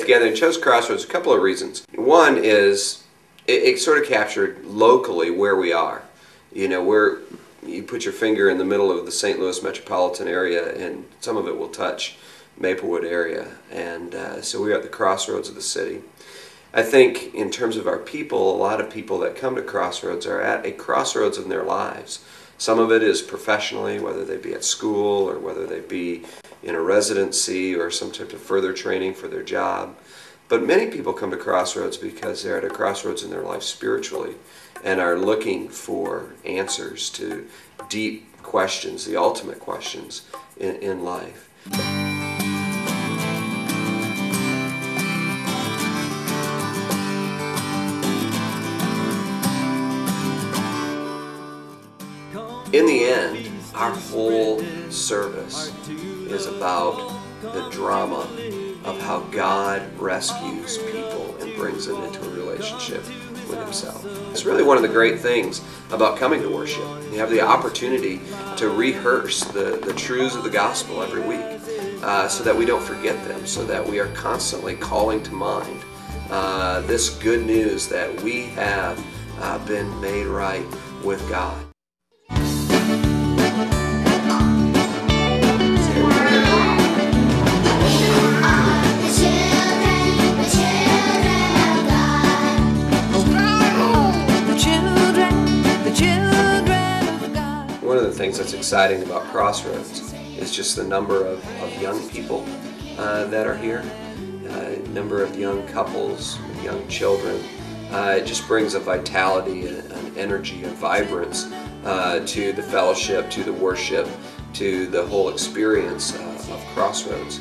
faith gathering, I chose Crossroads a couple of reasons. One is it sort of captured locally where we are. You know, you put your finger in the middle of the St. Louis metropolitan area and some of it will touch Maplewood area. And so we're at the crossroads of the city. I think in terms of our people, a lot of people that come to Crossroads are at a crossroads in their lives. Some of it is professionally, whether they be at school or whether they be in a residency or some type of further training for their job. But many people come to Crossroads because they're at a crossroads in their life spiritually and are looking for answers to deep questions, the ultimate questions in life. In the end, our whole service is about the drama of how God rescues people and brings them into a relationship with Himself. It's really one of the great things about coming to worship. You have the opportunity to rehearse the truths of the gospel every week so that we don't forget them, so that we are constantly calling to mind this good news that we have been made right with God. One of the things that's exciting about Crossroads is just the number of young people that are here, number of young couples, young children. It just brings a vitality, an energy, a vibrance to the fellowship, to the worship, to the whole experience of Crossroads.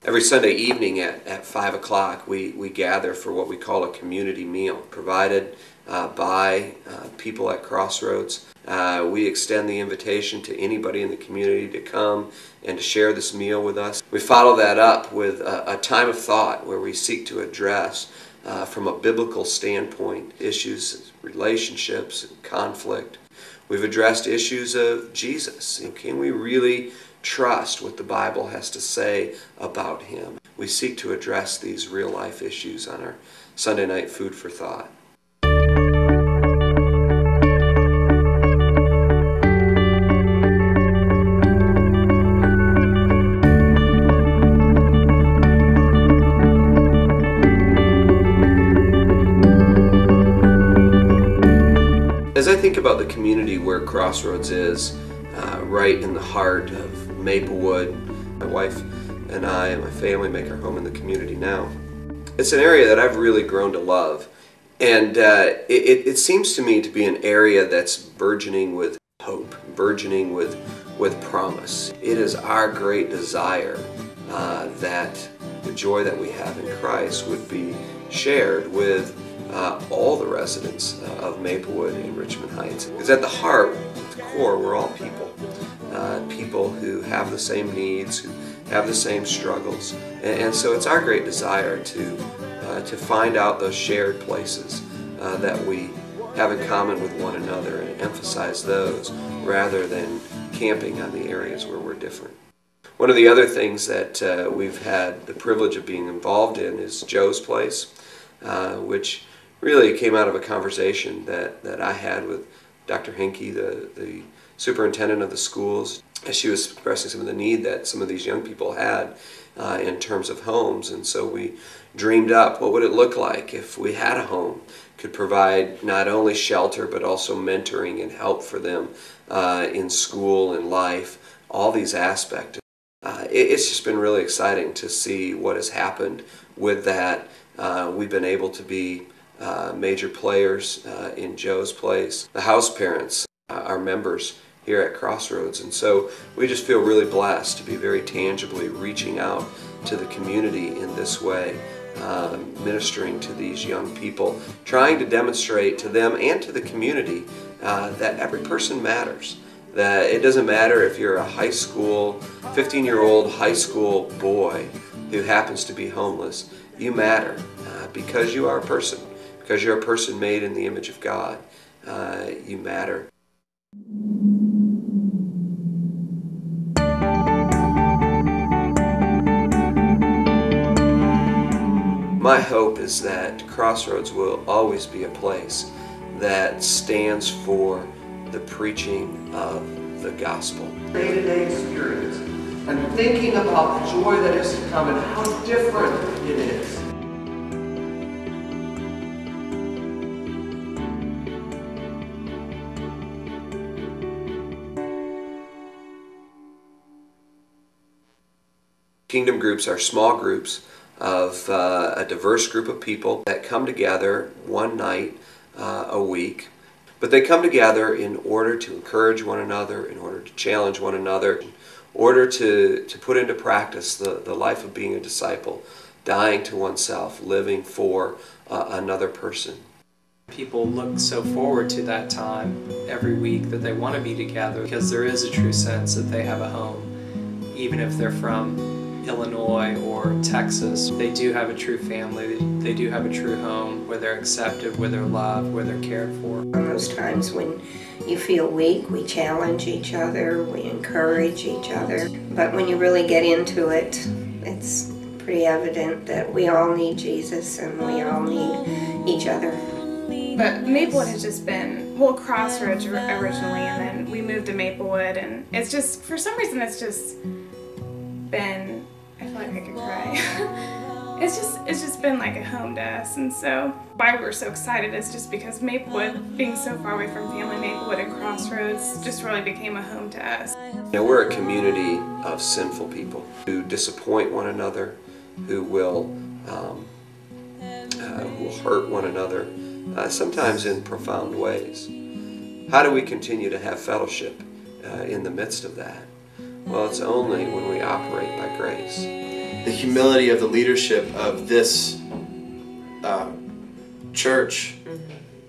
Every Sunday evening at 5 o'clock we gather for what we call a community meal provided by people at Crossroads. We extend the invitation to anybody in the community to come and to share this meal with us. We follow that up with a time of thought where we seek to address from a biblical standpoint issues, relationships, and conflict. We've addressed issues of Jesus. Can we really trust what the Bible has to say about Him? We seek to address these real life issues on our Sunday night food for thought. As I think about the community where Crossroads is, right in the heart of Maplewood, my wife and I and my family make our home in the community now. It's an area that I've really grown to love, and it seems to me to be an area that's burgeoning with hope, burgeoning with promise. It is our great desire that the joy that we have in Christ would be shared with all the residents of Maplewood and Richmond Heights. Because at the heart, at the core, we're all people. People who have the same needs, who have the same struggles. And so it's our great desire to find out those shared places that we have in common with one another and emphasize those rather than camping on the areas where we're different. One of the other things that we've had the privilege of being involved in is Joe's Place, which really came out of a conversation that I had with Dr. Henke, the superintendent of the schools, as she was expressing some of the need that some of these young people had in terms of homes. And so we dreamed up what would it look like if we had a home, could provide not only shelter but also mentoring and help for them in school and life, all these aspects. It's just been really exciting to see what has happened with that. We've been able to be major players in Joe's Place. The house parents are members here at Crossroads, and so we just feel really blessed to be very tangibly reaching out to the community in this way, ministering to these young people, trying to demonstrate to them and to the community that every person matters. That it doesn't matter if you're a 15-year-old high school boy who happens to be homeless. You matter because you are a person, because you're a person made in the image of God. you matter. My hope is that Crossroads will always be a place that stands for the preaching of the gospel. Day-to-day experience and thinking about the joy that is to come and how different it is. Kingdom groups are small groups of a diverse group of people that come together one night a week. But they come together in order to encourage one another, in order to challenge one another, in order to put into practice the life of being a disciple, dying to oneself, living for another person. People look so forward to that time every week that they want to be together because there is a true sense that they have a home, even if they're from Illinois or Texas. They do have a true family, they do have a true home where they're accepted, where they're loved, where they're cared for. Most times when you feel weak, we challenge each other, we encourage each other. But when you really get into it, it's pretty evident that we all need Jesus and we all need each other. But Maplewood has just been, well, Crossroads originally, and then we moved to Maplewood, and it's just, for some reason, it's just been, I feel like I could cry. It's just been like a home to us, and so why we're so excited is just because Maplewood, being so far away from family, Maplewood and Crossroads just really became a home to us. You know, we're a community of sinful people who disappoint one another, who will hurt one another, sometimes in profound ways. How do we continue to have fellowship in the midst of that? Well, it's only when we operate by grace. The humility of the leadership of this church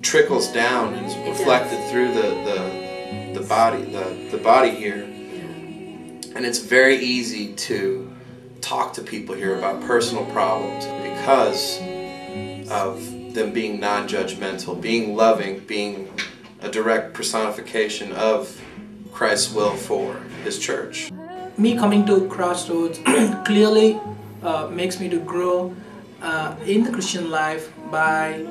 trickles down and is reflected through the body here. And it's very easy to talk to people here about personal problems because of them being non-judgmental, being loving, being a direct personification of Christ's will for His church. Me coming to Crossroads clearly makes me to grow in the Christian life by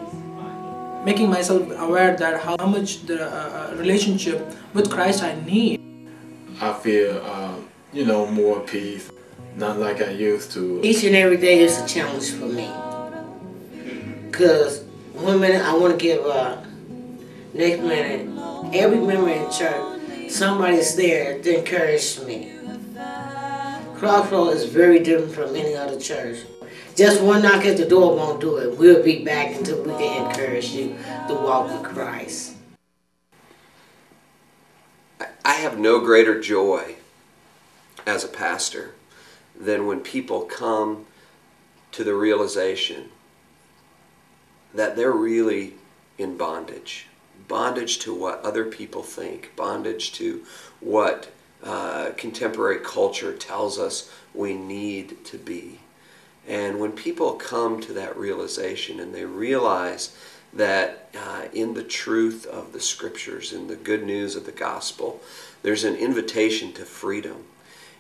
making myself aware that how much the relationship with Christ I need. I feel, more peace, not like I used to. Each and every day is a challenge for me. Because one minute I want to give up, next minute, every member in church, somebody's there to encourage me. Crossroads is very different from any other church. Just one knock at the door won't do it. We'll be back until we can encourage you to walk with Christ. I have no greater joy as a pastor than when people come to the realization that they're really in bondage. Bondage to what other people think, bondage to what contemporary culture tells us we need to be. And when people come to that realization and they realize that in the truth of the Scriptures, in the good news of the gospel, there's an invitation to freedom.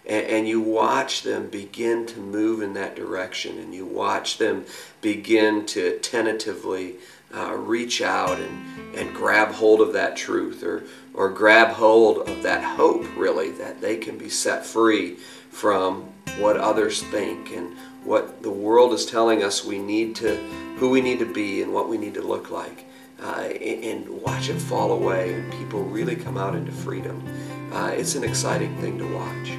And you watch them begin to move in that direction, and you watch them begin to tentatively reach out and grab hold of that truth, or grab hold of that hope, really, that they can be set free from what others think and what the world is telling us who we need to be and what we need to look like, and watch it fall away and people really come out into freedom. It's an exciting thing to watch.